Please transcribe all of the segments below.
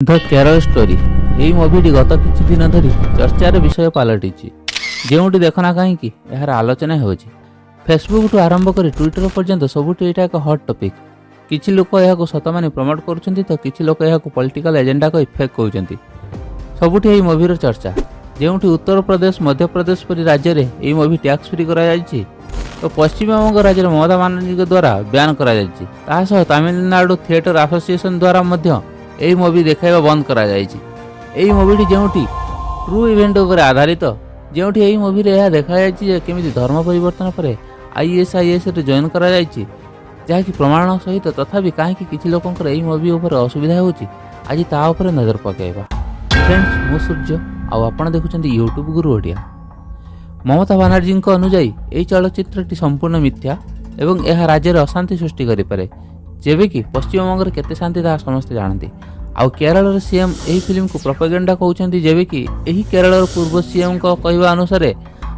The Kerala story यही मुभिटी गत किछि दिन धरी चर्चार विषय पलटि जोटी देखना कहीं यार आलोचना हो फेसबुक ठू आरंभ कर ट्विटर पर्यंत सबुठ यहाँ एक हट टॉपिक। किछि लोक यह सत मानी प्रमोट करुछंती तो किछि लोक यह पॉलिटिकल एजेंडा कही फेक कहउछंती। सबुठी यही मुभिर चर्चा जोटी उत्तर प्रदेश मध्य प्रदेश परि राज्य में यही मुभि टैक्स फ्री करा जायछि तो पश्चिमबंग राज्य में ममता बनर्जी द्वारा बैन करा जायछि। तासह तमिलनाडु थिएटर एसोसिएशन द्वारा मध्य यही मुभि देखाइबा बंद करा जायछि। एही मुभिटी जोटी ट्रू इवेंट उपर आधारित जोटी यही मुभि यह देखा जायछि केमिति धर्म परिवर्तन पर आईएसआईएस रे जॉइन करा जायछि जहाँकि प्रमाण सहित तथापि कहीं किसी लोकंकर यही मुभि उपर असुविधा होछि। आज ता उपर नजर पकाइबा। फ्रेंड्स मु सूर्य आउ आपण देखुछंती यूट्यूब गुरु ओडिया। ममता बनर्जी अनुजाई यही चलचित्रटी संपूर्ण मिथ्या एवं यह राज्य में अशांति सृष्टि करें जेबे कि पश्चिमबंग केते शांति ताहा समस्ते जानती। आउ केरल सीएम यही फिल्म को प्रोपेगेंडा कहउछंती जेबे कि यही केरल पूर्व सीएम को कहवा अनुसार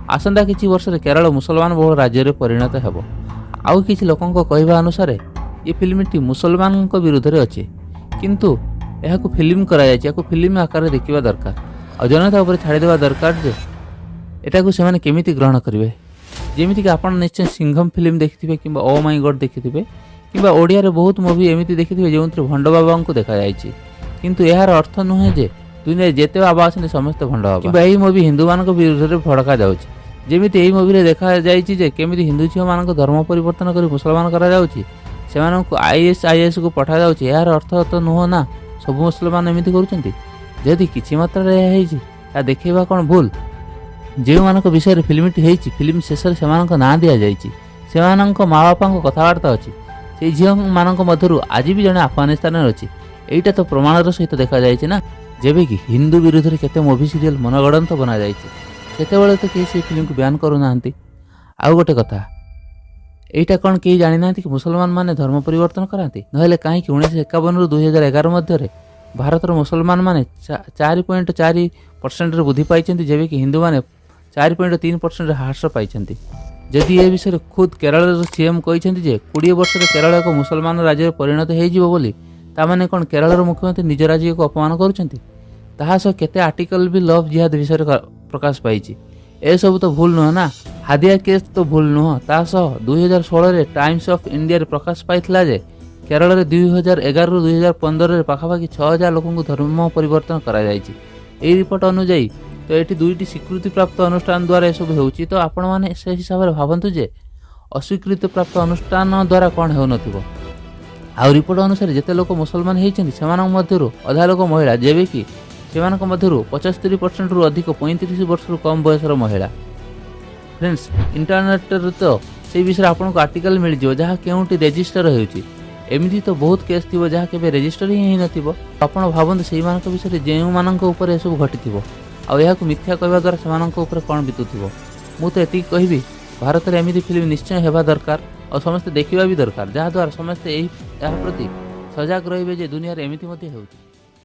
आसंता किछि वर्ष केरल मुसलमान बहुल राज्य में परिणत हेबो। आउ किछि लोकंक कहवा अनुसार ये फिल्मटी मुसलमान विरुद्ध में अच्छे किंतु यह फिल्म करा जायछि। याको फिल्म आकार देखिबा दरकार और जनता उपर छाड़ीदेवा दरकार जे एटाकू से केमिति ग्रहण करेंगे। जमीक आप निश्चय सिंघम फिल्म देखिथे कि ओ माई गॉड देखिथे कि ओडिया रे बहुत मुवी एमती देखिथे जो भंड बाबा को देखा जायछि किंतु यार अर्थ नुहे जे दुनिया जेते बाबा अच्छे समस्त भंड बाबा। यही मुवी हिंदू मान विरुद्ध में भड़का जाउछि। जेमिति एही मुवी रे देखा जायछि जे केमिति हिंदू झियो मान धर्म परिवर्तन कर मुसलमान करा जाउछि सेमानकु आईएसआईएस को पठा जाउछि। यार अर्थ तो नुह ना सब मुसलमान एमती करूछंती। जदि किछि मात्रा रे हेछि ता देखैबा कोन भूल। जो मान विषय फिल्मटी होती फिल्म शेष में ना दि जाइए से माँ बापा कथबार्ता अच्छी से झील मान मध्य आज भी जड़े अफगानिस्तान अच्छी यहीटा तो प्रमाणर सहित देखा जाए ना। जेबे कि हिंदू विरुद्ध में केते मुवी सीरियल मनगढ़ंत बना जाए से तो कहीं से फिल्म को बैन करूना। आउ गोटे कथा यहीटा कौन कहीं जानी ना कि मुसलमान माने धर्म परिवर्तन कराती ना कहीं 1951 रु 2011 मध्य भारतर मुसलमान माने 4.4% वृद्धि पाई जेबे कि हिंदू माने 4.3% ह्रास पाई। जदि ए विषय खुद केरल सीएम कहते 20 वर्ष केरल एक मुसलमान राज्य में परिणत होने कौन केरल मुख्यमंत्री निज राज्य को अपमान कर केते आर्टिकल भी लव जिहाद विषय प्रकाश पाई। ए सब तो भूल नुह ना। हादिया केस तो भूल नुह। 2016 टाइम्स ऑफ इंडिया प्रकाश पाई जे केरल में 2011 रु 2015 पाखापाखि 6000 लोक धर्म परिवर्तन करा जायछि। एही रिपोर्ट अनुसार तो ये दुईटी स्वीकृति प्राप्त अनुष्ठान द्वारा यह सब हो तो आपण मैंने से हिसाब से भावतु जे अस्वीकृति प्राप्त अनुष्ठान द्वारा कौन हो आउ रिपोर्ट अनुसार जिते लोक मुसलमान होती अधा लोक महिला जेबे कि से 75% रु अधिक 35 वर्ष रु कम बयसर महिला। फ्रेंड्स इंटरनेट तो से विषय आपको आर्टिकल मिल जाए जहाँ केउटी रेजिस्टर होती एमती तो बहुत केस थी जहाँ के रेजिस्टर ही नथिबो। आपण भावतु से विषय जो मानक ऊपर सब घटी आउ यह मिथ्या कहवा द्वारा से कौन बीतुव। मुझे ये कहबी भारत में एमती फिल्म निश्चय होगा दरकार और समस्ते देखा भी दरकार जहाँद्वारा समस्ते यह प्रति सजग रे दुनिया एमती होती।